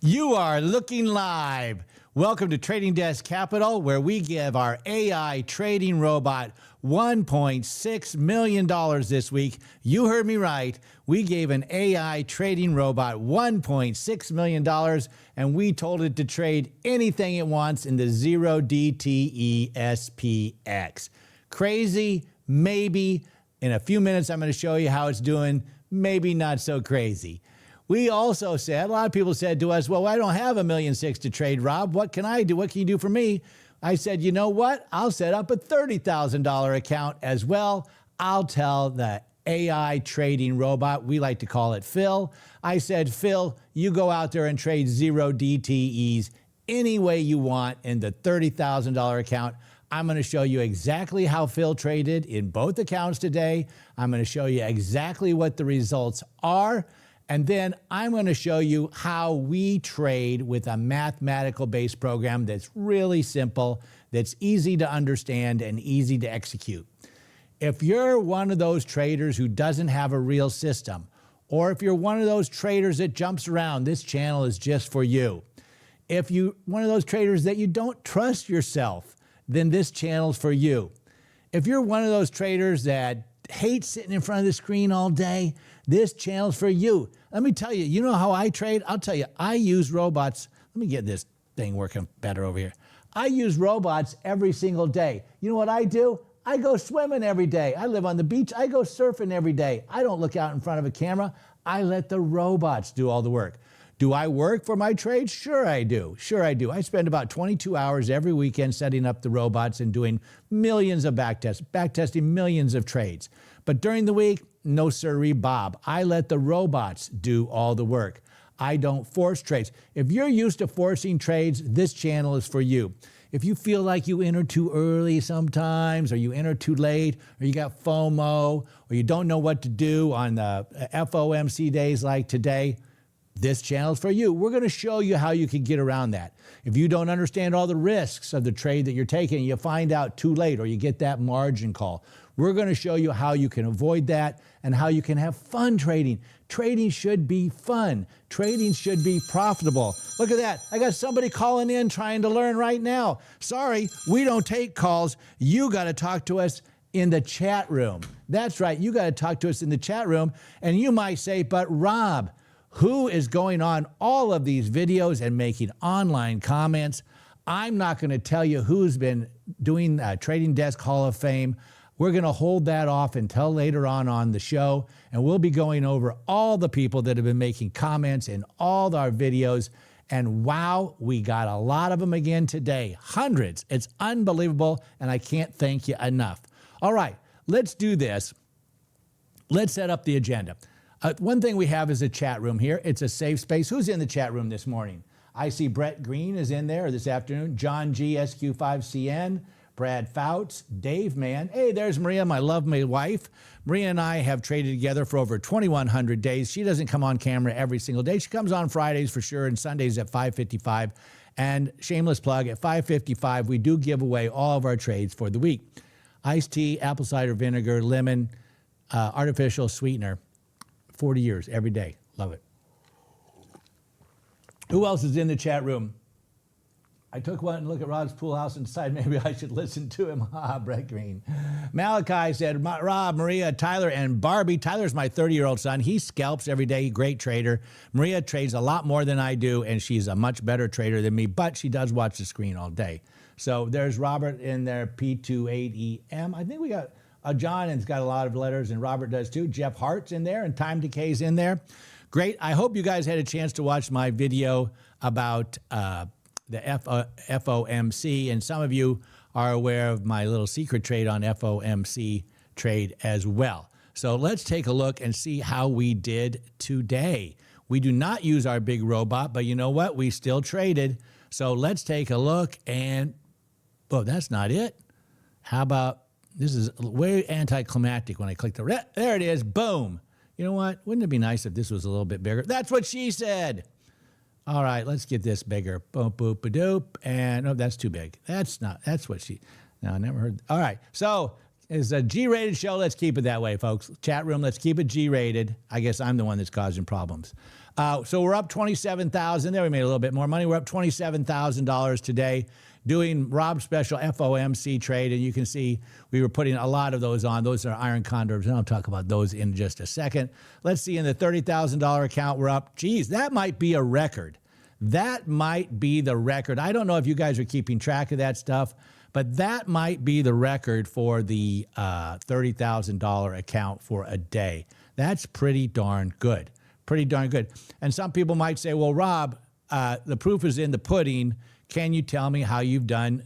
You are looking live. Welcome to Trading Desk Capital, where we give our AI trading robot $1.6 million this week. You heard me right. We gave an AI trading robot $1.6 million, and we told it to trade anything it wants in the 0DTE SPX. Crazy? Maybe. In a few minutes, I'm going to show you how it's doing. Maybe not so crazy. We also said, a lot of people said to us, well, I don't have $1.6 million to trade, Rob. What can I do? What can you do for me? I said, you know what? I'll set up a $30,000 account as well. I'll tell the AI trading robot, we like to call it Phil. I said, Phil, you go out there and trade 0DTEs any way you want in the $30,000 account. I'm going to show you exactly how Phil traded in both accounts today. I'm going to show you exactly what the results are. And then I'm going to show you how we trade with a mathematical-based program that's really simple, that's easy to understand and easy to execute. If you're one of those traders who doesn't have a real system, or if you're one of those traders that jumps around, this channel is just for you. If you're one of those traders that you don't trust yourself, then this channel's for you. If you're one of those traders that hate sitting in front of the screen all day, this channel's for you. Let me tell you, you know how I trade? I'll tell you, I use robots. Let me get this thing working better over here. I use robots every single day. You know what I do? I go swimming every day. I live on the beach. I go surfing every day. I don't look out in front of a camera. I let the robots do all the work. Do I work for my trades? Sure I do. Sure I do. I spend about 22 hours every weekend setting up the robots and doing millions of backtesting millions of trades. But during the week, no sirree, Bob. I let the robots do all the work. I don't force trades. If you're used to forcing trades, this channel is for you. If you feel like you enter too early sometimes, or you enter too late, or you got FOMO, or you don't know what to do on the FOMC days like today, this channel is for you. We're going to show you how you can get around that. If you don't understand all the risks of the trade that you're taking, you find out too late, or you get that margin call. We're going to show you how you can avoid that and how you can have fun trading. Trading should be fun. Trading should be profitable. Look at that. I got somebody calling in trying to learn right now. Sorry, we don't take calls. You got to talk to us in the chat room. That's right. You got to talk to us in the chat room. And you might say, but Rob, who is going on all of these videos and making online comments? I'm not going to tell you who's been doing Trading Desk Hall of Fame. We're going to hold that off until later on the show, and we'll be going over all the people that have been making comments in all our videos. And wow, we got a lot of them again today. Hundreds. It's unbelievable, and I can't thank you enough. All right, let's do this. Let's set up the agenda. One thing we have is a chat room here. It's a safe space. Who's in the chat room this morning? I see Brett Green is in there this afternoon. John G, SQ5CN, Brad Fouts, Dave Mann. Hey, there's Maria, my lovely wife. Maria and I have traded together for over 2,100 days. She doesn't come on camera every single day. She comes on Fridays for sure, and Sundays at 5:55. And shameless plug, at 5:55, we do give away all of our trades for the week. Iced tea, apple cider vinegar, lemon, artificial sweetener. 40 years, every day. Love it. Who else is in the chat room? I took one look at Rob's pool house and decided maybe I should listen to him. Brett Green. Malachi said, Rob, Maria, Tyler, and Barbie. Tyler's my 30-year-old son. He scalps every day. Great trader. Maria trades a lot more than I do, and she's a much better trader than me, but she does watch the screen all day. So there's Robert in there, P28EM. I think we got... John has got a lot of letters, and Robert does too. Jeff Hart's in there, and Time Decay's in there. Great. I hope you guys had a chance to watch my video about the FOMC, and some of you are aware of my little secret trade on FOMC trade as well. So let's take a look and see how we did today. We do not use our big robot, but you know what? We still traded. So let's take a look, and, oh, that's not it. How about... This is way anticlimactic when I click the red. There it is. Boom. You know what? Wouldn't it be nice if this was a little bit bigger? That's what she said. All right, let's get this bigger. Boom, boop, ba doop. And oh, that's too big. That's what she. No, I never heard. All right. So It's a G-rated show. Let's keep it that way, folks. Chat room, let's keep it G-rated. I guess I'm the one that's causing problems. So we're up $27,000. There we made a little bit more money. We're up $27,000 today doing Rob's special FOMC trade. And you can see we were putting a lot of those on. Those are iron condors, and I'll talk about those in just a second. Let's see, in the $30,000 account, we're up. Geez, that might be a record. That might be the record. I don't know if you guys are keeping track of that stuff, but that might be the record for the $30,000 account for a day. That's pretty darn good. Pretty darn good. And some people might say, well, Rob, the proof is in the pudding. Can you tell me how you've done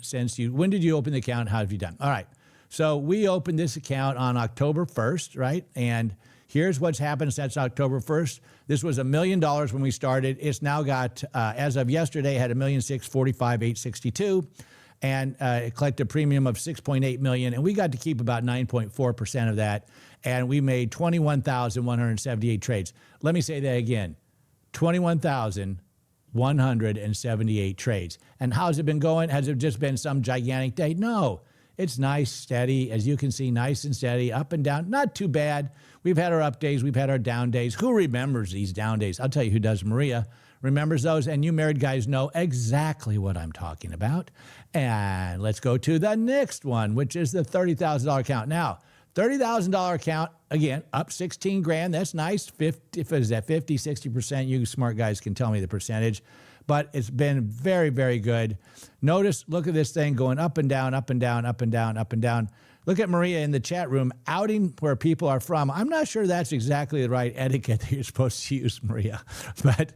when did you open the account? How have you done? All right. So we opened this account on October 1st, right? And here's what's happened since October 1st. This was $1 million when we started. It's now got, as of yesterday, had $1,645,862. And it collected a premium of $6.8 million, and we got to keep about 9.4% of that, and we made 21,178 trades. Let me say that again, 21,178 trades. And how's it been going? Has it just been some gigantic day? No, it's nice, steady, as you can see, nice and steady, up and down, not too bad. We've had our up days, we've had our down days. Who remembers these down days? I'll tell you who does. Maria remembers those, and you married guys know exactly what I'm talking about. And let's go to the next one, which is the $30,000 account. Now, $30,000 account, again, up 16 grand. That's nice. 50, if it's at 50, 60%, you smart guys can tell me the percentage. But it's been very, very good. Notice, look at this thing going up and down, up and down, up and down, up and down. Look at Maria in the chat room, outing where people are from. I'm not sure that's exactly the right etiquette that you're supposed to use, Maria. But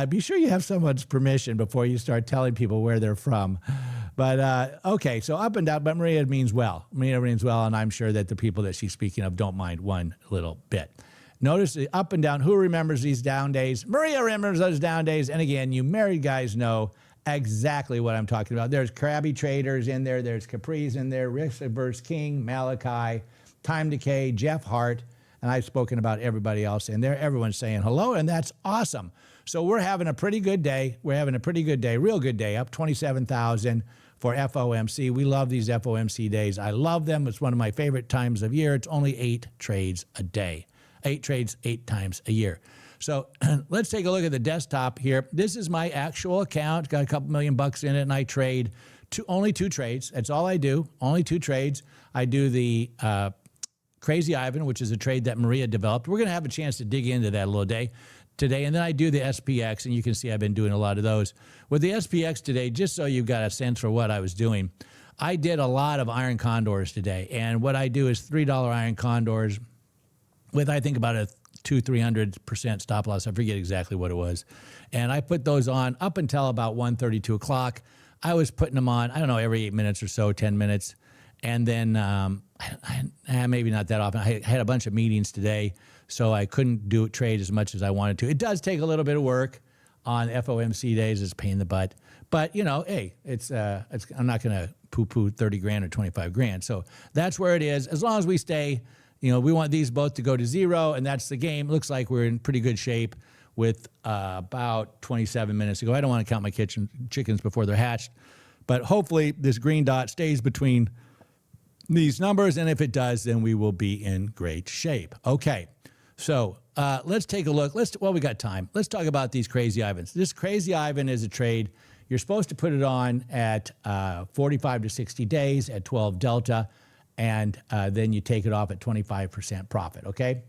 be sure you have someone's permission before you start telling people where they're from. But, okay, so up and down, but Maria means well. Maria means well, and I'm sure that the people that she's speaking of don't mind one little bit. Notice the up and down. Who remembers these down days? Maria remembers those down days. And again, you married guys know exactly what I'm talking about. There's crabby traders in there. There's Capri's in there. Risk Averse King, Malachi, Time Decay, Jeff Hart. And I've spoken about everybody else in there. Everyone's saying hello, and that's awesome. So we're having a pretty good day. We're having a pretty good day, real good day, up 27,000 for FOMC. We love these FOMC days. I love them. It's one of my favorite times of year. It's only 8 trades a day. 8 trades 8 times a year. So let's take a look at the desktop here. This is my actual account. Got a couple $1 million in it, and I trade only 2 trades. That's all I do. Only 2 trades. I do the Crazy Ivan, which is a trade that Maria developed. We're going to have a chance to dig into that a little today. And then I do the SPX, and you can see I've been doing a lot of those. With the SPX today, just so you've got a sense for what I was doing, I did a lot of iron condors today. And what I do is $3 iron condors with, I think, about a 200-300% stop loss. I forget exactly what it was. And I put those on up until about 1:30, 2 o'clock. I was putting them on, I don't know, every 8 minutes or so, 10 minutes. And then maybe not that often. I had a bunch of meetings today, so I couldn't trade as much as I wanted to. It does take a little bit of work on FOMC days. It's a pain in the butt. But, you know, hey, I'm not going to poo-poo 30 grand or 25 grand. So that's where it is. As long as we stay, you know, we want these both to go to 0, and that's the game. Looks like we're in pretty good shape with about 27 minutes to go. I don't want to count my chickens before they're hatched. But hopefully this green dot stays between these numbers, and if it does, then we will be in great shape. Okay, so let's take a look. We got time. Let's talk about these Crazy Ivans. This Crazy Ivan is a trade. You're supposed to put it on at 45 to 60 days at 12 delta, and then you take it off at 25% profit, okay?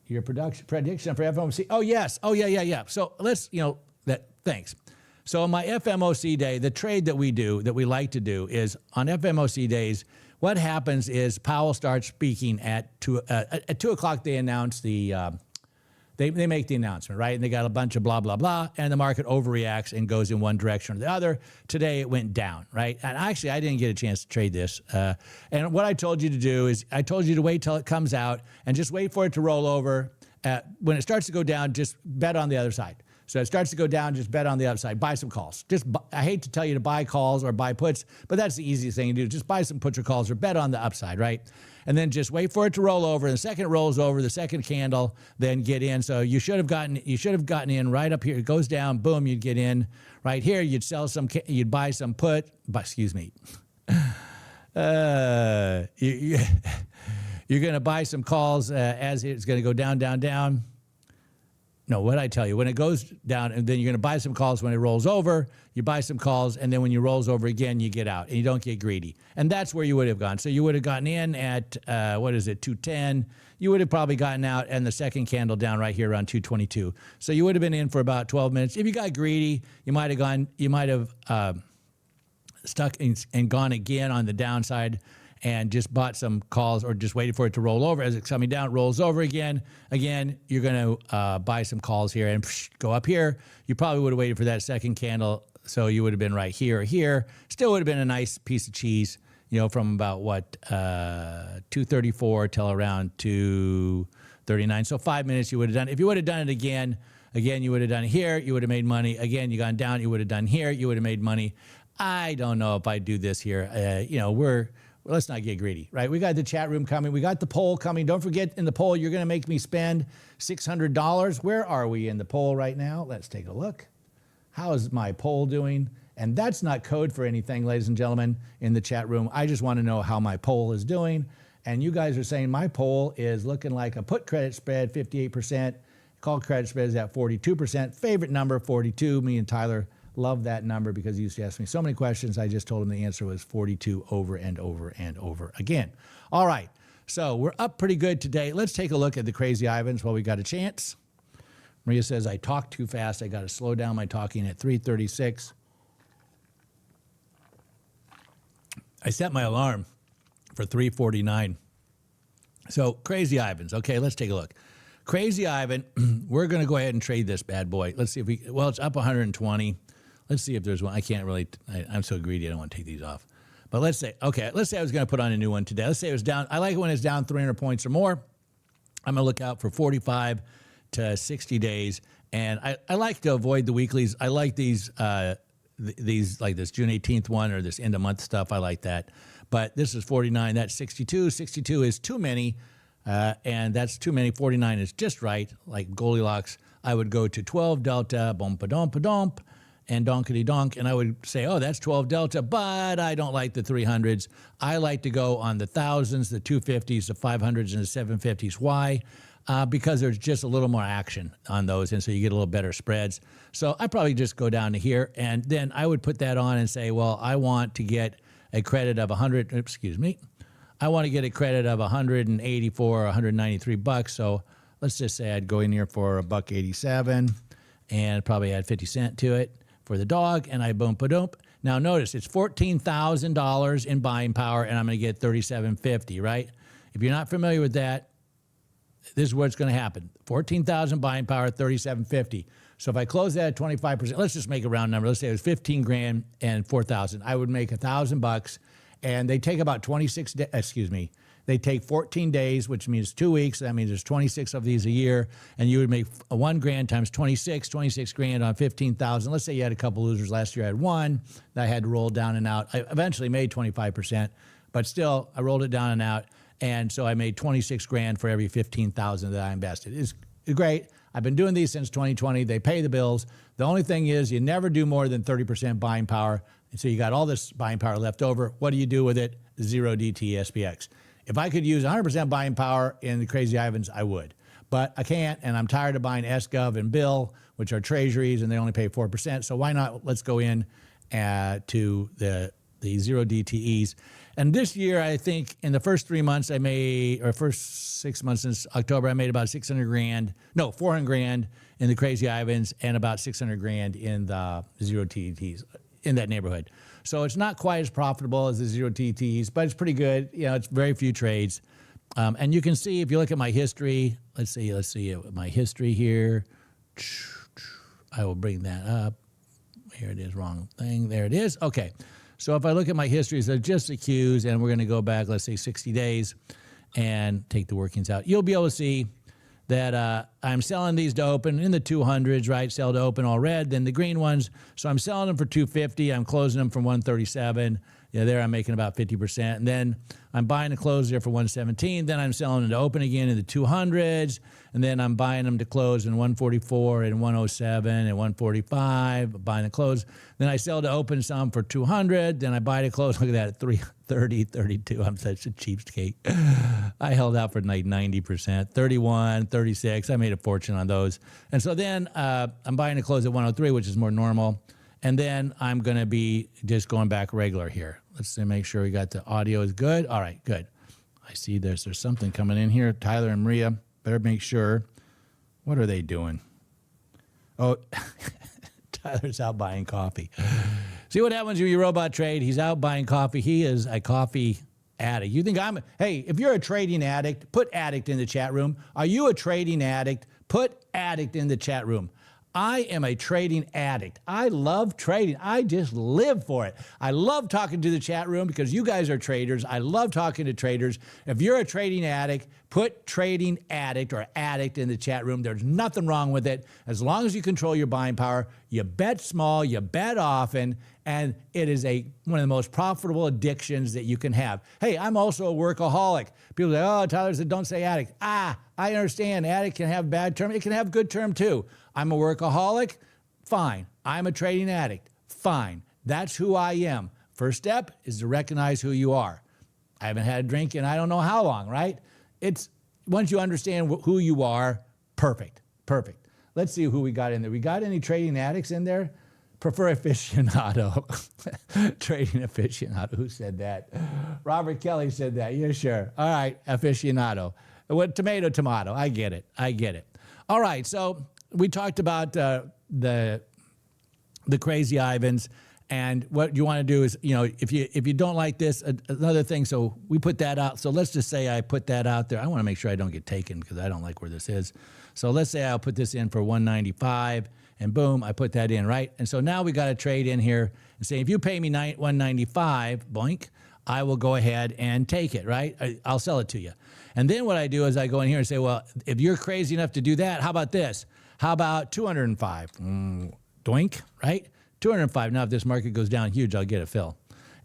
Your prediction for FOMC. Oh, yes. Oh, yeah. So thanks. So on my FOMC day, the trade that we like to do is on FOMC days, what happens is Powell starts speaking at 2 o'clock. They announce they make the announcement, right? And they got a bunch of blah, blah, blah, and the market overreacts and goes in one direction or the other. Today it went down, right? And actually, I didn't get a chance to trade this. And what I told you to do is I told you to wait till it comes out and just wait for it to roll over. When it starts to go down, just bet on the other side. So it starts to go down, just bet on the upside. Buy some calls. I hate to tell you to buy calls or buy puts, but that's the easiest thing to do. Just buy some puts or calls or bet on the upside, right? And then just wait for it to roll over. And the second it rolls over, the second candle, then get in. So you should have gotten in right up here. It goes down, boom, you'd get in right here. You'd buy some put. Excuse me. You're going to buy some calls as it's going to go down, down, down. No, what did I tell you? When it goes down, and then you're going to buy some calls when it rolls over. You buy some calls, and then when you rolls over again, you get out, and you don't get greedy. And that's where you would have gone. So you would have gotten in at, 210. You would have probably gotten out, and the second candle down right here around 222. So you would have been in for about 12 minutes. If you got greedy, you might have stuck and gone again on the downside and just bought some calls or just waited for it to roll over. As it's coming down, it rolls over again. Again, you're going to buy some calls here and go up here. You probably would have waited for that second candle, so you would have been right here or here. Still would have been a nice piece of cheese, from about 234 till around 239. So 5 minutes you would have done. If you would have done it again, you would have done it here. You would have made money. Again, you gone down. You would have done here. You would have made money. I don't know if I do this here. Let's not get greedy, right? We got the chat room coming. We got the poll coming. Don't forget, in the poll, you're going to make me spend $600. Where are we in the poll right now? Let's take a look. How is my poll doing? And that's not code for anything, ladies and gentlemen, in the chat room. I just want to know how my poll is doing. And you guys are saying my poll is looking like a put credit spread, 58%. Call credit spread is at 42%. Favorite number, 42. Me and Tyler love that number because he used to ask me so many questions. I just told him the answer was 42 over and over and over again. All right. So we're up pretty good today. Let's take a look at the Crazy Ivans while we got a chance. Maria says, I talk too fast. I got to slow down my talking at 3:36. I set my alarm for 3:49. So Crazy Ivans. Okay, let's take a look. Crazy Ivan, we're going to go ahead and trade this bad boy. Let's see if it's up 120. Let's see if there's one. I can't really, I'm so greedy, I don't want to take these off. But let's say I was going to put on a new one today. Let's say it was down. I like it when it's down 300 points or more. I'm going to look out for 45 to 60 days. And I like to avoid the weeklies. I like these like this June 18th one or this end of month stuff. I like that. But this is 49. That's 62. 62 is too many. And that's too many. 49 is just right. Like Goldilocks, I would go to 12 delta, bump-a-dump-a-dump, and donkity-donk, and I would say, oh, that's 12 delta, but I don't like the 300s. I like to go on the thousands, the 250s, the 500s, and the 750s. Why? Because there's just a little more action on those, and so you get a little better spreads. So I probably just go down to here, and then I would put that on and say, well, I want to get a credit of 100, I want to get a credit of 184 or 193 bucks. So let's just say I'd go in here for $1.87 and probably add 50 cents to it for the dog, and I boom-pa-doom. Now notice it's $14,000 in buying power, and I'm going to get $37.50, right? If you're not familiar with that, this is what's going to happen. 14,000 buying power, $37.50. So if I close that at 25%, let's just make a round number. Let's say it was 15 grand and 4,000. I would make $1,000, and they take about 26 days. They take 14 days, which means 2 weeks. That means there's 26 of these a year, and you would make $1,000 times 26 grand on 15,000. Let's say you had a couple losers last year. I had one that I had to roll down and out. I eventually made 25%, but still I rolled it down and out, and so I made 26 grand for every 15,000 that I invested. It's great. I've been doing these since 2020. They pay the bills. The only thing is you never do more than 30% buying power, and so you got all this buying power left over. What do you do with it? 0 DT SPX. If I could use 100% buying power in the Crazy Ivans, I would. But I can't, and I'm tired of buying SGov and Bill, which are treasuries, and they only pay 4%. So why not? Let's go in to the 0 DTEs. And this year, I think in the first 3 months first 6 months since October, I made about 400 grand in the Crazy Ivans and about 600 grand in the 0 DTEs, in that neighborhood. So it's not quite as profitable as the 0 TTs, but it's pretty good. It's very few trades. And you can see, if you look at my history, let's see my history here. I will bring that up. Here it is, wrong thing. There it is. Okay. So if I look at my history, so just the Qs, and we're going to go back, let's say 60 days and take the workings out. You'll be able to see that I'm selling these to open in the 200s, right? Sell to open all red, then the green ones. So I'm selling them for 250. I'm closing them from 137. Yeah, there I'm making about 50%. And then I'm buying the close there for 117. Then I'm selling them to open again in the 200s. And then I'm buying them to close in 144 and 107 and 145, buying the close. Then I sell to open some for 200. Then I buy to close. Look at that at 330, 32. I'm such a cheapskate. I held out for like 90%, 31, 36. I made a fortune on those. And so then I'm buying to close at 103, which is more normal. And then I'm going to be just going back regular here. Let's make sure we got the audio is good. All right, good. I see there's something coming in here. Tyler and Maria, better make sure. What are they doing? Oh, Tyler's out buying coffee. See what happens when you robot trade? He's out buying coffee. He is a coffee addict. You think hey, if you're a trading addict, put addict in the chat room. Are you a trading addict? Put addict in the chat room. I am a trading addict. I love trading. I just live for it. I love talking to the chat room because you guys are traders. I love talking to traders. If you're a trading addict, put trading addict or addict in the chat room. There's nothing wrong with it. As long as you control your buying power, you bet small, you bet often, and it is one of the most profitable addictions that you can have. Hey, I'm also a workaholic. People say, oh, Tyler said, don't say addict. I understand. Addict can have bad term. It can have good term too. I'm a workaholic. Fine. I'm a trading addict. Fine. That's who I am. First step is to recognize who you are. I haven't had a drink in I don't know how long, right? It's once you understand who you are, perfect. Let's see who we got in there. We got any trading addicts in there? Prefer aficionado. Trading aficionado. Who said that? Robert Kelly said that. Yeah, sure. All right, aficionado. What tomato. I get it. All right, so we talked about the crazy Ivans, and what you want to do is, if you don't like this, another thing. So we put that out. So let's just say I put that out there. I want to make sure I don't get taken because I don't like where this is. So let's say I'll put this in for 195, and boom, I put that in, right? And so now we got a trade in here and say, if you pay me 195, boink, I will go ahead and take it, right? I'll sell it to you. And then what I do is I go in here and say, well, if you're crazy enough to do that, how about this? How about 205? Doink, right? 205. Now, if this market goes down huge, I'll get a fill.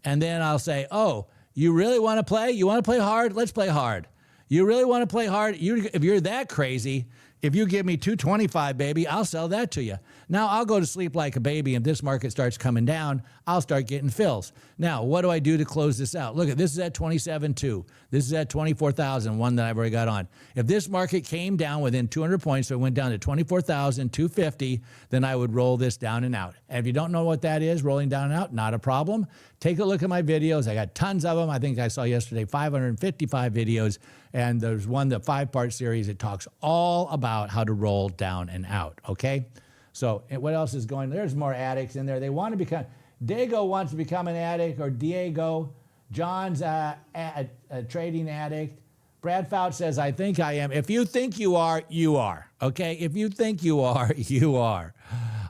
And then I'll say, oh, you really want to play? You want to play hard? Let's play hard. You really want to play hard? If you're that crazy, if you give me 225, baby, I'll sell that to you. Now, I'll go to sleep like a baby. If this market starts coming down, I'll start getting fills. Now, what do I do to close this out? Look, this is at 27.2. This is at 24,000, one that I've already got on. If this market came down within 200 points, so it went down to 24,250, then I would roll this down and out. And if you don't know what that is, rolling down and out, not a problem. Take a look at my videos. I got tons of them. I think I saw yesterday 555 videos. And there's one, the 5-part series, it talks all about how to roll down and out, okay? So what else is going? There's more addicts in there. They want to become, Dago wants to become an addict, or Diego. John's a trading addict. Brad Fouch says, I think I am. If you think you are, you are, okay? If you think you are, you are.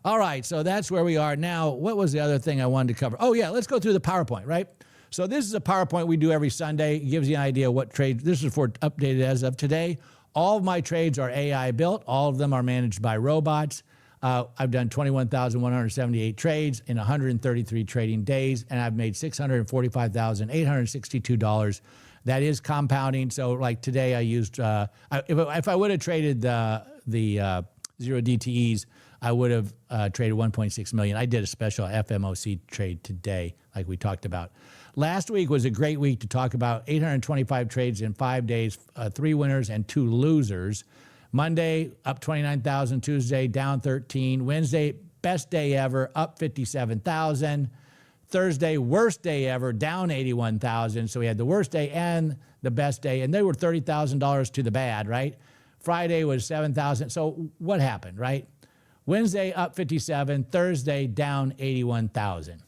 All right, so that's where we are now. What was the other thing I wanted to cover? Oh, yeah, let's go through the PowerPoint, right? So this is a PowerPoint we do every Sunday. It gives you an idea what trades. This is for updated as of today. All of my trades are AI built. All of them are managed by robots. I've done 21,178 trades in 133 trading days, and I've made $645,862. That is compounding. So like today I used, if I would have traded the zero DTEs, I would have traded 1.6 million. I did a special FOMC trade today, like we talked about. Last week was a great week to talk about 825 trades in 5 days, 3 winners and 2 losers. Monday, up 29,000. Tuesday, down 13. Wednesday, best day ever, up 57,000. Thursday, worst day ever, down 81,000. So we had the worst day and the best day, and they were $30,000 to the bad, right? Friday was 7,000. So what happened, right? Wednesday, up 57. Thursday, down 81,000.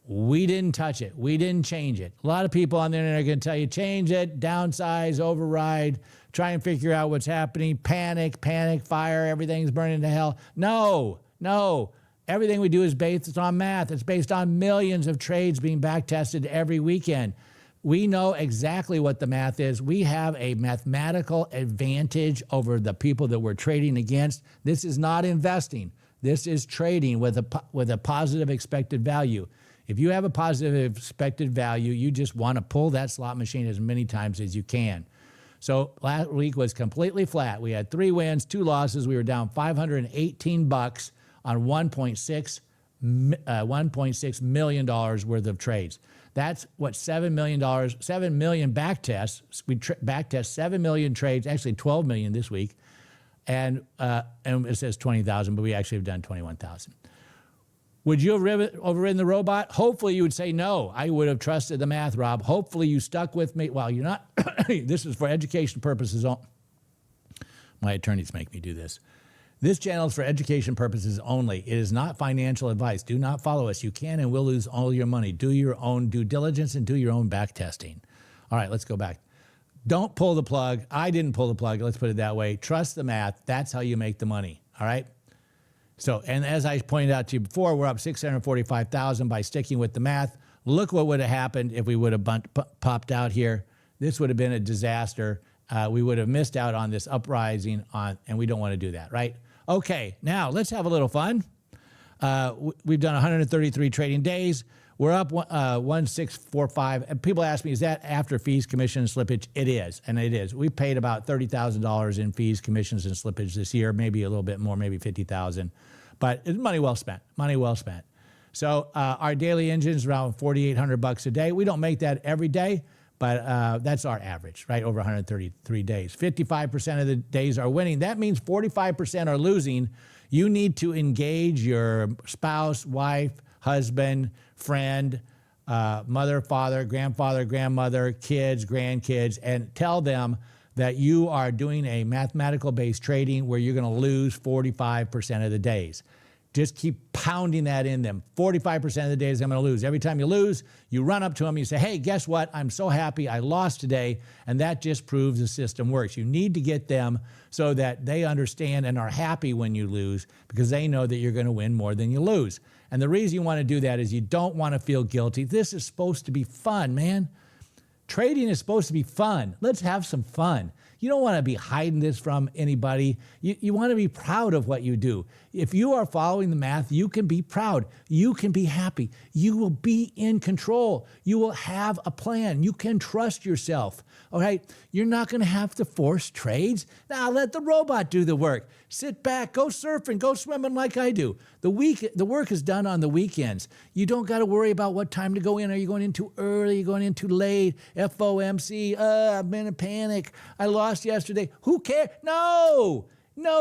We didn't touch it. We didn't change it. A lot of people on the internet are going to tell you, change it, downsize, override, try and figure out what's happening, panic, fire, everything's burning to hell. No. Everything we do is based on math. It's based on millions of trades being back-tested every weekend. We know exactly what the math is. We have a mathematical advantage over the people that we're trading against. This is not investing. This is trading with a positive expected value. If you have a positive expected value, you just want to pull that slot machine as many times as you can. So last week was completely flat. We had 3 wins, 2 losses. We were down $518 on $1.6 million worth of trades. That's what $7 million back tests. We back test 7 million trades, actually 12 million this week. And it says 20,000, but we actually have done 21,000. Would you have overridden the robot? Hopefully you would say no. I would have trusted the math, Rob. Hopefully you stuck with me. Well, you're not. This is for education purposes only. My attorneys make me do this. This channel is for education purposes only. It is not financial advice. Do not follow us. You can and will lose all your money. Do your own due diligence and do your own back testing. All right, let's go back. Don't pull the plug. I didn't pull the plug. Let's put it that way. Trust the math. That's how you make the money. All right. So, and as I pointed out to you before, we're up 645,000 by sticking with the math. Look what would have happened if we would have popped out here. This would have been a disaster. We would have missed out on this uprising and we don't want to do that, right? Okay, now let's have a little fun. We've done 133 trading days. We're up 1645. And people ask me, is that after fees, commission, and slippage? It is, and it is. We paid about $30,000 in fees, commissions, and slippage this year, maybe a little bit more, maybe 50,000. But it's money well spent, money well spent. So our daily engine is around $4,800 a day. We don't make that every day, but that's our average, right? Over 133 days. 55% of the days are winning. That means 45% are losing. You need to engage your spouse, wife, husband, friend, mother, father, grandfather, grandmother, kids, grandkids, and tell them that you are doing a mathematical-based trading where you're going to lose 45% of the days. Just keep pounding that in them. 45% of the days I'm going to lose. Every time you lose, you run up to them, you say, hey, guess what? I'm so happy I lost today, and that just proves the system works. You need to get them so that they understand and are happy when you lose because they know that you're going to win more than you lose. And the reason you want to do that is you don't want to feel guilty. This is supposed to be fun, man. Trading is supposed to be fun. Let's have some fun. You don't want to be hiding this from anybody. You want to be proud of what you do. If you are following the math, you can be proud. You can be happy. You will be in control. You will have a plan. You can trust yourself. All right? You're not going to have to force trades. Now let the robot do the work. Sit back, go surfing, go swimming like I do. The work is done on the weekends. You don't got to worry about what time to go in. Are you going in too early? Are you going in too late? FOMC, I'm in a panic. I lost yesterday. Who cares? No,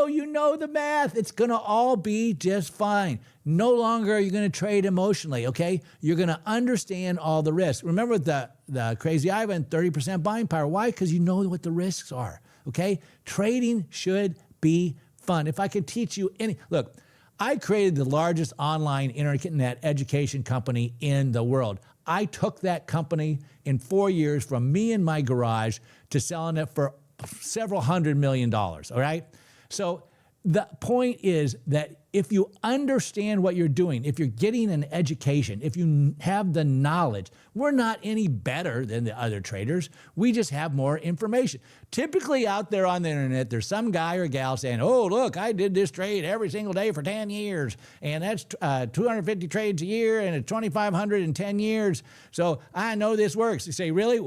you know the math. It's going to all be just fine. No longer are you going to trade emotionally, okay? You're going to understand all the risks. Remember the Crazy Ivan, 30% buying power. Why? Because you know what the risks are, okay? Trading should be fun. If I could teach you look, I created the largest online internet education company in the world. I took that company in 4 years from me in my garage to selling it for several $100 million, all right? So the point is that if you understand what you're doing, if you're getting an education, if you have the knowledge, we're not any better than the other traders. We just have more information. Typically out there on the internet, there's some guy or gal saying, oh, look, I did this trade every single day for 10 years, and that's 250 trades a year, and it's 2,500 in 10 years. So I know this works. You say, really?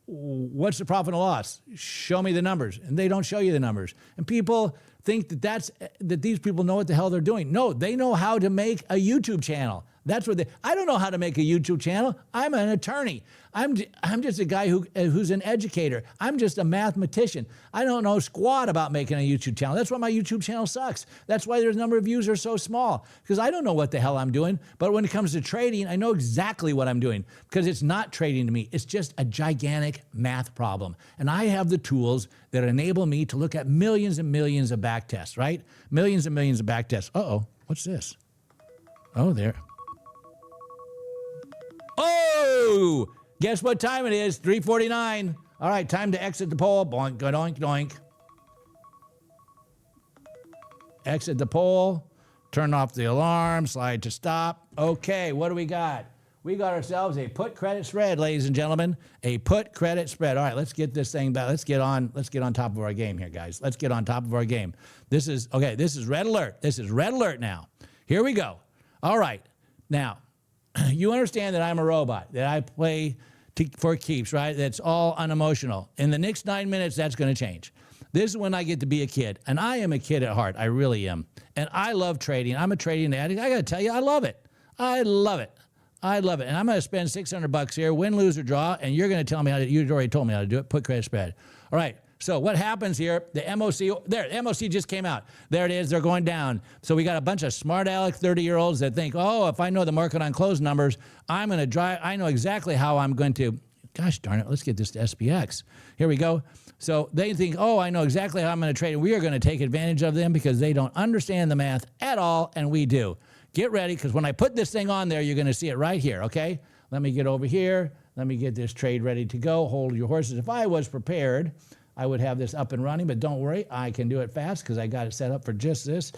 What's the profit and loss? Show me the numbers. And they don't show you the numbers. And people think that these people know what the hell they're doing. No, they know how to make a YouTube channel. That's what I don't know how to make a YouTube channel. I'm an attorney. I'm just a guy who's an educator. I'm just a mathematician. I don't know squat about making a YouTube channel. That's why my YouTube channel sucks. That's why the number of views are so small, because I don't know what the hell I'm doing. But when it comes to trading, I know exactly what I'm doing, because it's not trading to me. It's just a gigantic math problem. And I have the tools that enable me to look at millions and millions of back tests, right? Millions and millions of back tests. Uh-oh, what's this? Oh, there. Oh, guess what time it is? 3:49. All right, time to exit the poll. Boink, doink, doink. Exit the poll. Turn off the alarm. Slide to stop. Okay, what do we got? We got ourselves a put credit spread, ladies and gentlemen. A put credit spread. All right, let's get this thing back. Let's get on top of our game here, guys. Let's get on top of our game. This is red alert. This is red alert now. Here we go. All right. Now, you understand that I'm a robot, that I play for keeps, right? That's all unemotional. In the next 9 minutes, that's going to change. This is when I get to be a kid. And I am a kid at heart. I really am. And I love trading. I'm a trading addict. I got to tell you, I love it. I love it. I love it. And I'm going to spend $600 here, win, lose, or draw. And you're going to tell me how to, you already told me how to do it. Put credit spread. All right. So what happens here, the MOC, there, the MOC just came out. There it is. They're going down. So we got a bunch of smart aleck 30-year-olds that think, oh, if I know the market on close numbers, I'm going to drive. I know exactly how I'm going to, gosh darn it, let's get this to SPX. Here we go. So they think, oh, I know exactly how I'm going to trade. We are going to take advantage of them because they don't understand the math at all, and we do. Get ready, because when I put this thing on there, you're going to see it right here, okay? Let me get over here. Let me get this trade ready to go. Hold your horses. If I was prepared, I would have this up and running, but don't worry, I can do it fast because I got it set up for just this.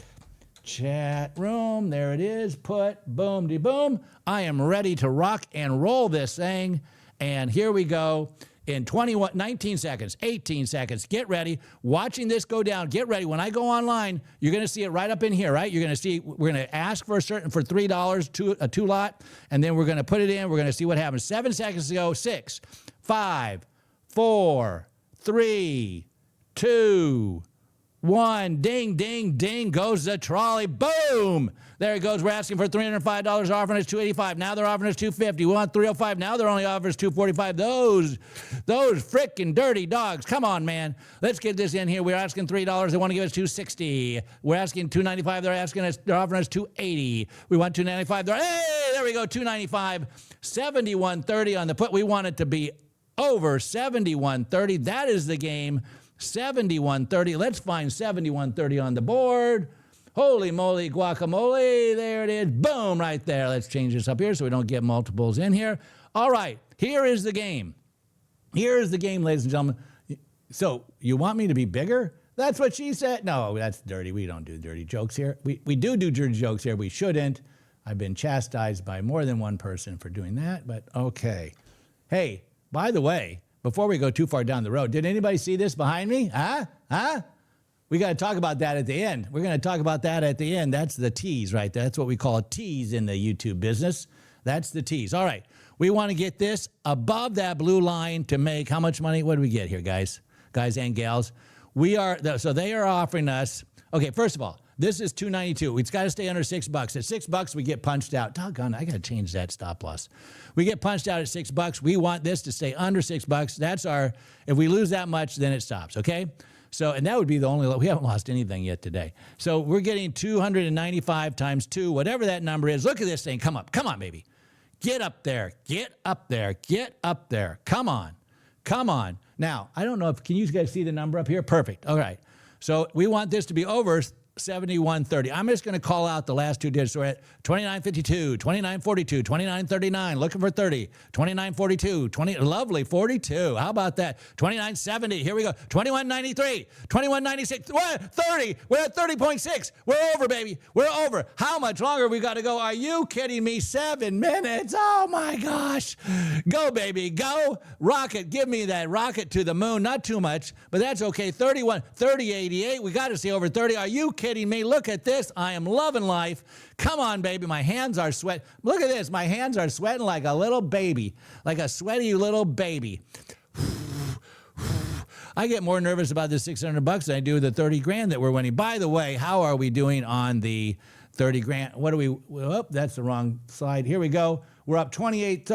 Chat room, there it is. Put, boom-de-boom. I am ready to rock and roll this thing, and here we go. In 19 seconds, 18 seconds, get ready. Watching this go down, get ready. When I go online, you're going to see it right up in here, right? You're going to see, we're going to ask for for $3, a two lot, and then we're going to put it in. We're going to see what happens. 7 seconds to go. 6, 5, 4, 3, 2, 1. Ding, ding, ding goes the trolley. Boom! There it goes. We're asking for $305, offering us $285. Now they're offering us $250. We want $305. Now they're only offering us $245. Those frickin' dirty dogs. Come on, man. Let's get this in here. We're asking $3. They want to give us $260. We're asking $295. They're offering us $280. We want $295. Hey, there we go. $295. $71.30 on the put. We want it to be over $71.30. That is the game. $71.30. Let's find $71.30 on the board. Holy moly guacamole. There it is. Boom, right there. Let's change this up here so we don't get multiples in here. All right, here is the game. Here is the game, ladies and gentlemen. So you want me to be bigger? That's what she said. No, that's dirty. We don't do dirty jokes here. We do dirty jokes here. We shouldn't. I've been chastised by more than one person for doing that, but okay. Hey, by the way, before we go too far down the road, did anybody see this behind me? Huh? We got to talk about that at the end. We're going to talk about that at the end. That's the tease right there. That's what we call a tease in the YouTube business. That's the tease. All right. We want to get this above that blue line to make how much money? What do we get here, guys? Guys and gals. So they are offering us, okay, first of all, this is $2.92. It's got to stay under $6. At $6, we get punched out. Doggone, I got to change that stop loss. We get punched out at $6. We want this to stay under $6. That's if we lose that much, then it stops, okay? So, and that would be the only, we haven't lost anything yet today. So we're getting 295 times 2, whatever that number is. Look at this thing. Come on, baby. Get up there. Get up there. Get up there. Come on. Now, I don't know can you guys see the number up here? Perfect. All right. So we want this to be over 71.30. I'm just going to call out the last two digits. We're at 29.52, 29.42, 29.39, looking for 30, 29.42, lovely, 42. How about that? 29.70. Here we go. 21.93, 21.96. We're at 30. We're at 30.6. We're over, baby. We're over. How much longer we got to go? Are you kidding me? 7 minutes. Oh my gosh. Go, baby. Go. Rocket. Give me that rocket to the moon. Not too much, but that's okay. 31, 30.88. We got to see over 30. Are you kidding me? Look at this. I am loving life. Come on, baby. My hands are sweating. Look at this. My hands are sweating like a little baby, like a sweaty little baby. I get more nervous about the $600 than I do the 30 grand that we're winning. By the way, how are we doing on the 30 grand? What do we, oh, that's the wrong slide. Here we go. We're up 28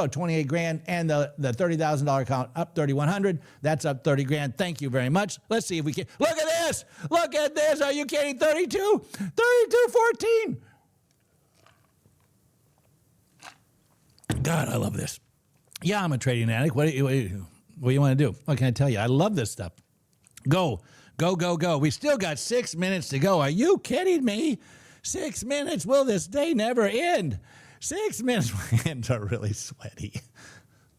grand, and the $30,000 account up 3,100. That's up 30 grand. Thank you very much. Let's see if we can. Look at this. Look at this. Are you kidding? 32.14. God, I love this. Yeah, I'm a trading addict. What do you want to do? What can I tell you? I love this stuff. Go. We still got 6 minutes to go. Are you kidding me? 6 minutes. Will this day never end? 6 minutes. My hands are really sweaty.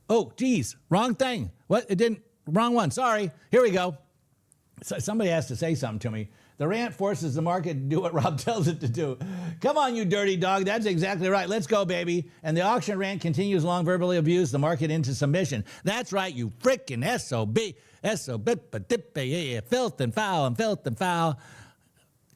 Oh, geez. Wrong thing. What? It didn't. Wrong one. Sorry. Here we go. So somebody has to say something to me. The rant forces the market to do what Rob tells it to do. Come on, you dirty dog. That's exactly right. Let's go, baby. And the auction rant continues long verbally abuse the market into submission. That's right, you frickin' SOB. SOB, filth and foul.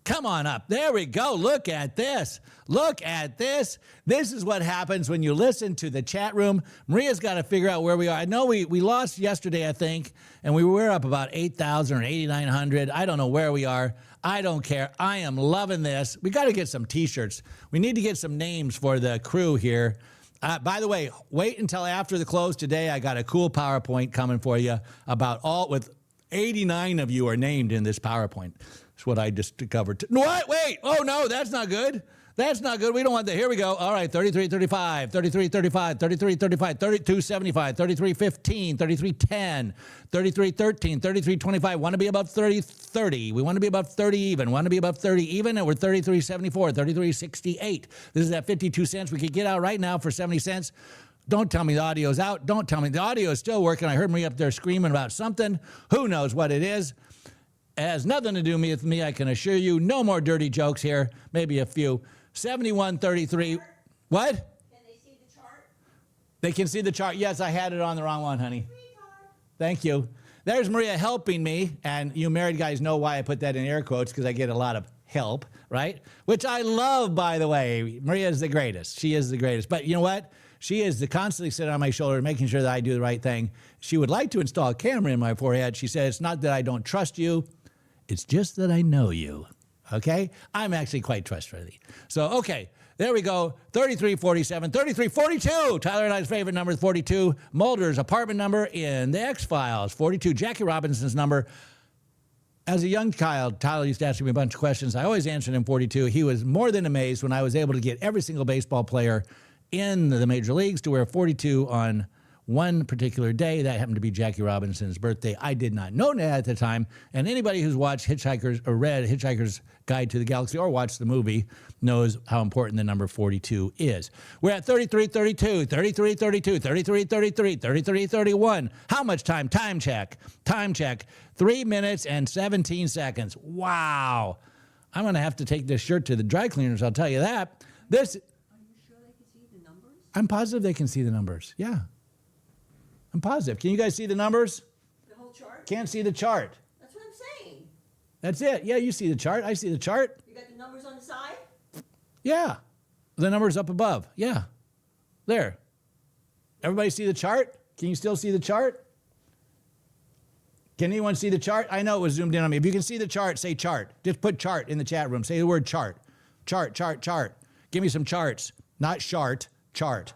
Come on up. There we go. Look at this. Look at this. This is what happens when you listen to the chat room. Maria's got to figure out where we are. I know we lost yesterday, I think, and we were up about 8,000 or 8,900. I don't know where we are. I don't care. I am loving this. We got to get some T-shirts. We need to get some names for the crew here. By the way, wait until after the close today. I got a cool PowerPoint coming for you about with 89 of you are named in this PowerPoint. That's what I just covered. What? Wait. Oh, no, that's not good. That's not good. We don't want that. Here we go. All right, 33.35, 33.35, 33.35, 32.75, 33.15, 33.10, 33.13, 33.25. Want to be above 30.30. We want to be above 30 even. Want to be above 30 even, and we're 33.74, 33.68. This is at 52 cents. We could get out right now for 70 cents. Don't tell me the audio's out. Don't tell me the audio is still working. I heard Marie up there screaming about something. Who knows what it is? It has nothing to do with me, I can assure you. No more dirty jokes here. Maybe a few. 71.33. What? Can they see the chart? They can see the chart. Yes, I had it on the wrong one, honey. Thank you. There's Maria helping me, and you married guys know why I put that in air quotes, because I get a lot of help, right? Which I love, by the way. Maria is the greatest. She is the greatest. But you know what? She is constantly sitting on my shoulder, making sure that I do the right thing. She would like to install a camera in my forehead. She said, it's not that I don't trust you. It's just that I know you. Okay? I'm actually quite trustworthy. So, okay, there we go. 3347, 3342. Tyler and I's favorite number is 42. Mulder's apartment number in the X-Files, 42. Jackie Robinson's number. As a young child, Tyler used to ask me a bunch of questions. I always answered him 42. He was more than amazed when I was able to get every single baseball player in the major leagues to wear 42 on one particular day. That happened to be Jackie Robinson's birthday. I did not know that at the time. And anybody who's watched Hitchhiker's or read Hitchhiker's Guide to the Galaxy or watched the movie knows how important the number 42 is. We're at 33.32, 33.32, 33.33, 33.31. How much time? Time check. Time check. 3 minutes and 17 seconds. Wow. I'm going to have to take this shirt to the dry cleaners, I'll tell you that. This. Are you sure they can see the numbers? I'm positive they can see the numbers. Yeah. I'm positive. Can you guys see the numbers? The whole chart? Can't see the chart. That's what I'm saying. That's it. Yeah, you see the chart. I see the chart. You got the numbers on the side? Yeah. The numbers up above. Yeah. There. Everybody see the chart? Can you still see the chart? Can anyone see the chart? I know it was zoomed in on me. If you can see the chart, say chart. Just put chart in the chat room. Say the word chart. Chart, chart, chart. Give me some charts. Not shart, chart.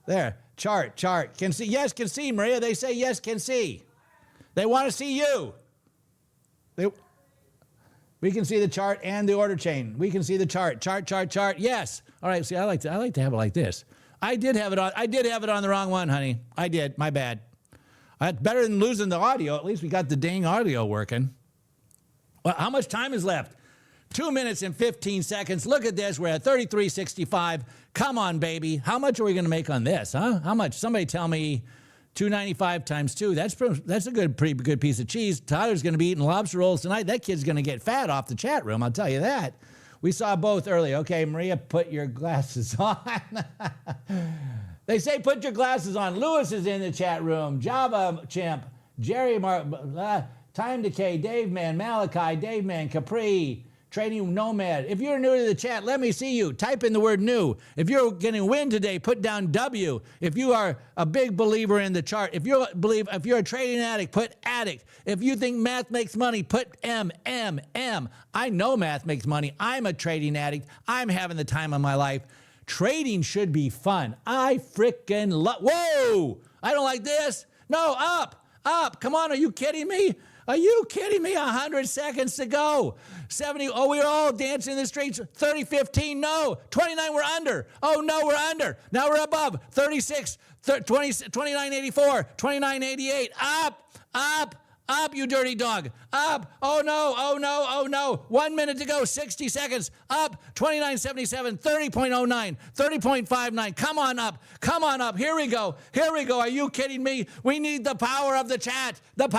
There. Chart, chart. Can see. Yes, can see, Maria. They say yes, can see. They want to see you. We can see the chart and the order chain. We can see the chart. Chart, chart, chart. Yes. All right. See, I like to have it like this. I did have it on the wrong one, honey. I did. My bad. That's better than losing the audio. At least we got the dang audio working. Well, how much time is left? 2 minutes and 15 seconds. Look at this. We're at 33.65. Come on, baby. How much are we going to make on this, huh? How much? Somebody tell me. 295 times 2. That's a pretty good piece of cheese. Tyler's going to be eating lobster rolls tonight. That kid's going to get fat off the chat room. I'll tell you that. We saw both earlier. Okay, Maria, put your glasses on. They say put your glasses on. Lewis is in the chat room. Java Chimp, Jerry Time Decay, Dave Man, Malachi, Dave Man, Capri, Trading Nomad. If you're new to the chat, let me see you. Type in the word new. If you're going to win today, put down W. If you are a big believer in the chart, if you're a trading addict, put addict. If you think math makes money, put M. I know math makes money. I'm a trading addict. I'm having the time of my life. Trading should be fun. I frickin' love. Whoa! I don't like this. No, up. Come on, are you kidding me? Are you kidding me? 100 seconds to go. 70. Oh, we're all dancing in the streets. 30-15. No. 29. We're under. Oh, no, we're under. Now we're above. 36. 29.84. 29.88. Up, you dirty dog. Up. Oh, no. 1 minute to go. 60 seconds. Up. 29.77. 30.09. 30.59. Come on up. Here we go. Are you kidding me? We need the power of the chat. Up.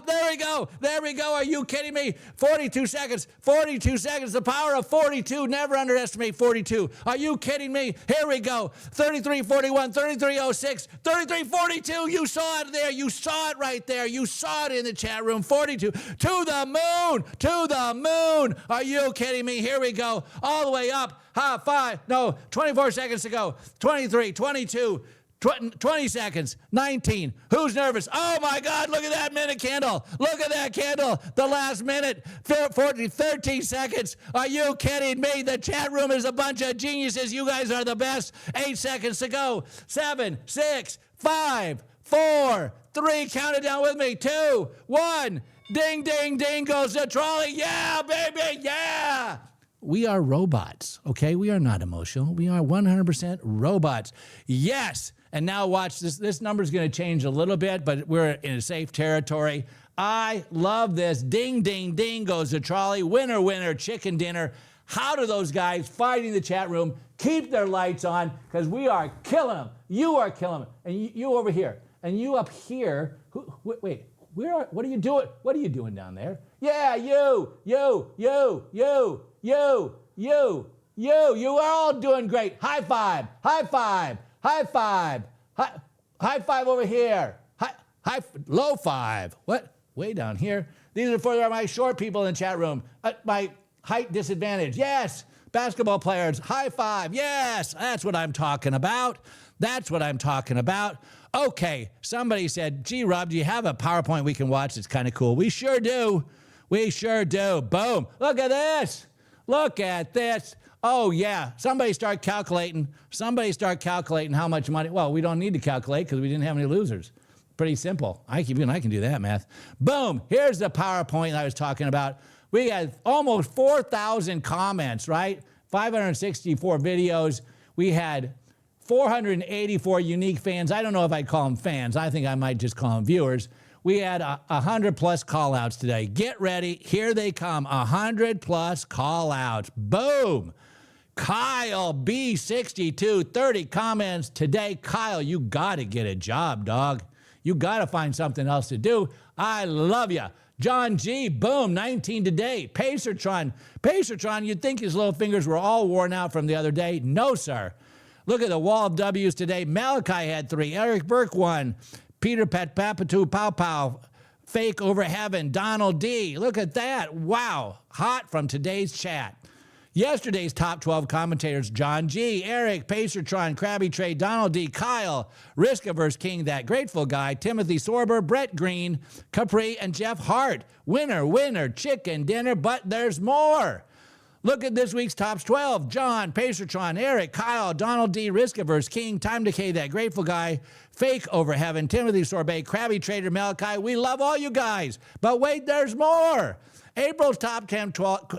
There we go. Are you kidding me? 42 seconds. The power of 42. Never underestimate 42. Are you kidding me? Here we go. 33.41. 33.06. 33.42. You saw it there. saw it right there. You saw it in the chat room. 42 to the moon, to the moon. Are you kidding me? Here we go. All the way up. 24 seconds to go. 23, 22. 20 seconds, 19. Who's nervous? Oh my God, look at that minute candle. Look at that candle. The last minute, 13 seconds. Are you kidding me? The chat room is a bunch of geniuses. You guys are the best. 8 seconds to go. 7, 6, 5, 4, 3. Count it down with me. 2, 1. Ding, ding, ding goes the trolley. Yeah, baby, yeah. We are robots, okay? We are not emotional. We are 100% robots. Yes. And now watch this. This number is going to change a little bit, but we're in a safe territory. I love this. Ding, ding, ding goes the trolley. Winner, winner, chicken dinner. How do those guys fighting the chat room keep their lights on? Because we are killing them. You are killing them. And you over here. And you up here. Wait, what are you doing? What are you doing down there? Yeah, you are all doing great. High five, high five. High five. High five over here. Low five. What? Way down here. These are for my short people in the chat room. My height disadvantage. Yes. Basketball players. High five. Yes. That's what I'm talking about. That's what I'm talking about. Okay. Somebody said, gee, Rob, do you have a PowerPoint we can watch? It's kind of cool. We sure do. We sure do. Boom. Look at this. Look at this. Oh, yeah. Somebody start calculating how much money. Well, we don't need to calculate because we didn't have any losers. Pretty simple. I can do that math. Boom. Here's the PowerPoint I was talking about. We had almost 4,000 comments, right? 564 videos. We had 484 unique fans. I don't know if I'd call them fans. I think I might just call them viewers. We had 100 plus call outs today. Get ready. Here they come. 100 plus call outs. Boom. Kyle B62, 30 comments today. Kyle, you got to get a job, dog. You got to find something else to do. I love you. John G, boom, 19 today. Pacertron, you'd think his little fingers were all worn out from the other day. No, sir. Look at the wall of W's today. Malachi had 3. Eric Burke 1. Peter Papatu Pow Pow. Fake over heaven. Donald D. Look at that. Wow. Hot from today's chat. Yesterday's top 12 commentators, John G., Eric, Pacertron, Krabby Trade, Donald D., Kyle, Risk-Averse King, That Grateful Guy, Timothy Sorber, Brett Green, Capri, and Jeff Hart. Winner, winner, chicken dinner, but there's more. Look at this week's top 12. John, Pacertron, Eric, Kyle, Donald D., Risk-Averse King, Time Decay, That Grateful Guy, Fake Over Heaven, Timothy Sorbet, Krabby Trader, Malachi. We love all you guys, but wait, there's more. April's top 10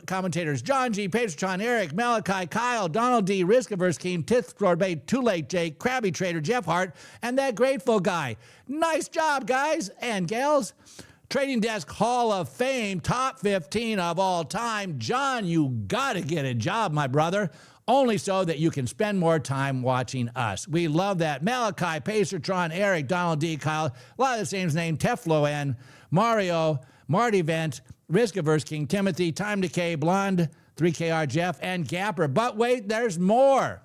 commentators, John G., Pacertron, Eric, Malachi, Kyle, Donald D., Risk-Averse King, Tith Sorbet, Too Late Jake, Krabby Trader, Jeff Hart, and That Grateful Guy. Nice job, guys and gals. Trading Desk Hall of Fame, top 15 of all time. John, you got to get a job, my brother. Only so that you can spend more time watching us. We love that. Malachi, Pacertron, Eric, Donald D., Kyle, a lot of the same name, Teflo N, Mario, Marty Vent, Risk-Averse King, Timothy, Time Decay, Blonde, 3KR Jeff, and Gapper. But wait, there's more.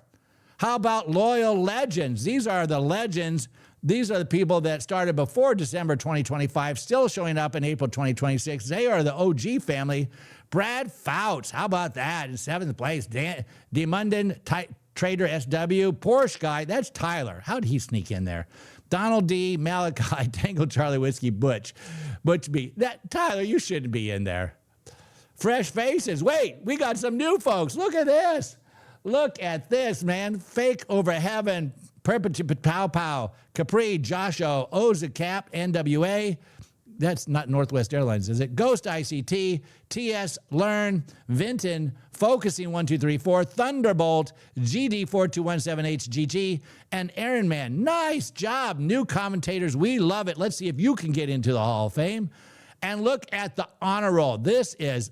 How about Loyal Legends? These are the legends. These are the people that started before December 2025, still showing up in April 2026. They are the OG family. Brad Fouts, how about that? In 7th place. Demunden, Trader SW, Porsche Guy, that's Tyler. How did he sneak in there? Donald D, Malachi, Tango Charlie Whiskey, Butch B. That Tyler, you shouldn't be in there. Fresh faces. Wait, we got some new folks. Look at this. Look at this, man. Fake Over Heaven, Perpetual Pow Pow, Capri, Josho, Oza Cap, NWA. That's not Northwest Airlines, is it? Ghost ICT, TS Learn, Vinton, Focusing 1234, Thunderbolt, GD4217HGG, and Aaron Man. Nice job, new commentators. We love it. Let's see if you can get into the Hall of Fame. And look at the honor roll. This is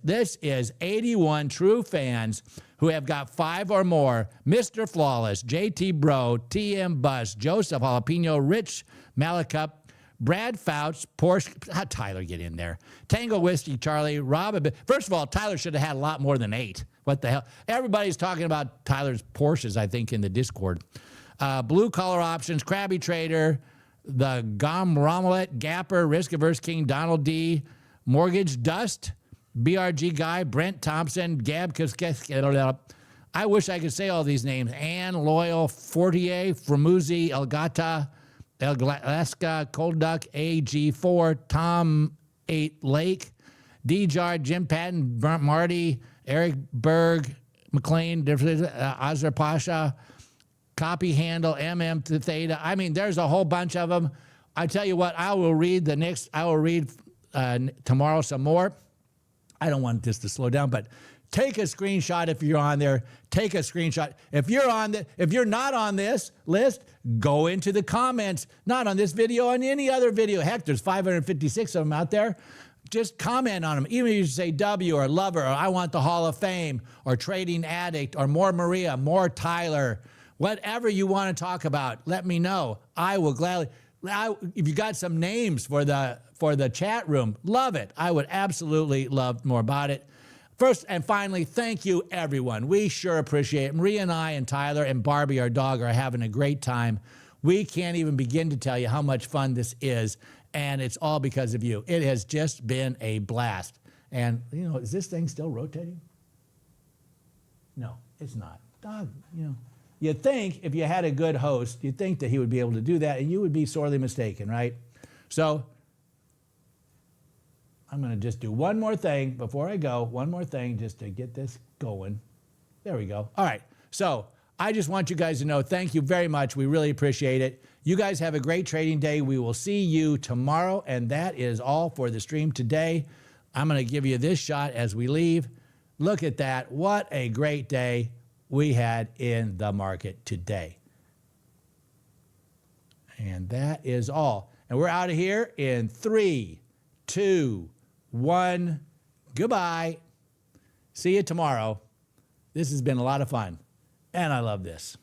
81 true fans who have got 5 or more. Mr. Flawless, JT Bro, TM Bus, Joseph Jalapeno, Rich Malacup, Brad Fouts, Porsche, how'd Tyler get in there? Tango Whiskey, Charlie, Rob. First of all, Tyler should have had a lot more than 8. What the hell? Everybody's talking about Tyler's Porsches, I think, in the Discord. Blue Collar Options, Krabby Trader, the Gomromelet, Gapper, Risk Averse King, Donald D, Mortgage Dust, BRG Guy, Brent Thompson, Gab Kiskes. I wish I could say all these names. Ann, Loyal, Fortier, Framuzi, Elgata, Alaska, Cold Duck, AG4, Tom 8 Lake, D-Jar, Jim Patton, Marty, Eric Berg, McLean, Azra Pasha, Copy Handle, MM Theta. I mean, there's a whole bunch of them. I tell you what, I will read tomorrow some more. I don't want this to slow down, but take a screenshot if you're on there. Take a screenshot. If you're not on this list, go into the comments. Not on this video, on any other video. Heck, there's 556 of them out there. Just comment on them. Even if you say W or Lover or I want the Hall of Fame or Trading Addict or more Maria, more Tyler, whatever you want to talk about, let me know. I will gladly. If you got some names for the chat room, love it. I would absolutely love more about it. First and finally, thank you, everyone. We sure appreciate it. Maria and I and Tyler and Barbie, our dog, are having a great time. We can't even begin to tell you how much fun this is, and it's all because of you. It has just been a blast. And, is this thing still rotating? No, it's not. Dog, You'd think if you had a good host, you'd think that he would be able to do that, and you would be sorely mistaken, right? So I'm going to just do one more thing before I go. One more thing just to get this going. There we go. All right. So I just want you guys to know, thank you very much. We really appreciate it. You guys have a great trading day. We will see you tomorrow, and that is all for the stream today. I'm going to give you this shot as we leave. Look at that. What a great day we had in the market today. And that is all. And we're out of here in 3, 2, 1. Goodbye. See you tomorrow. This has been a lot of fun, and I love this.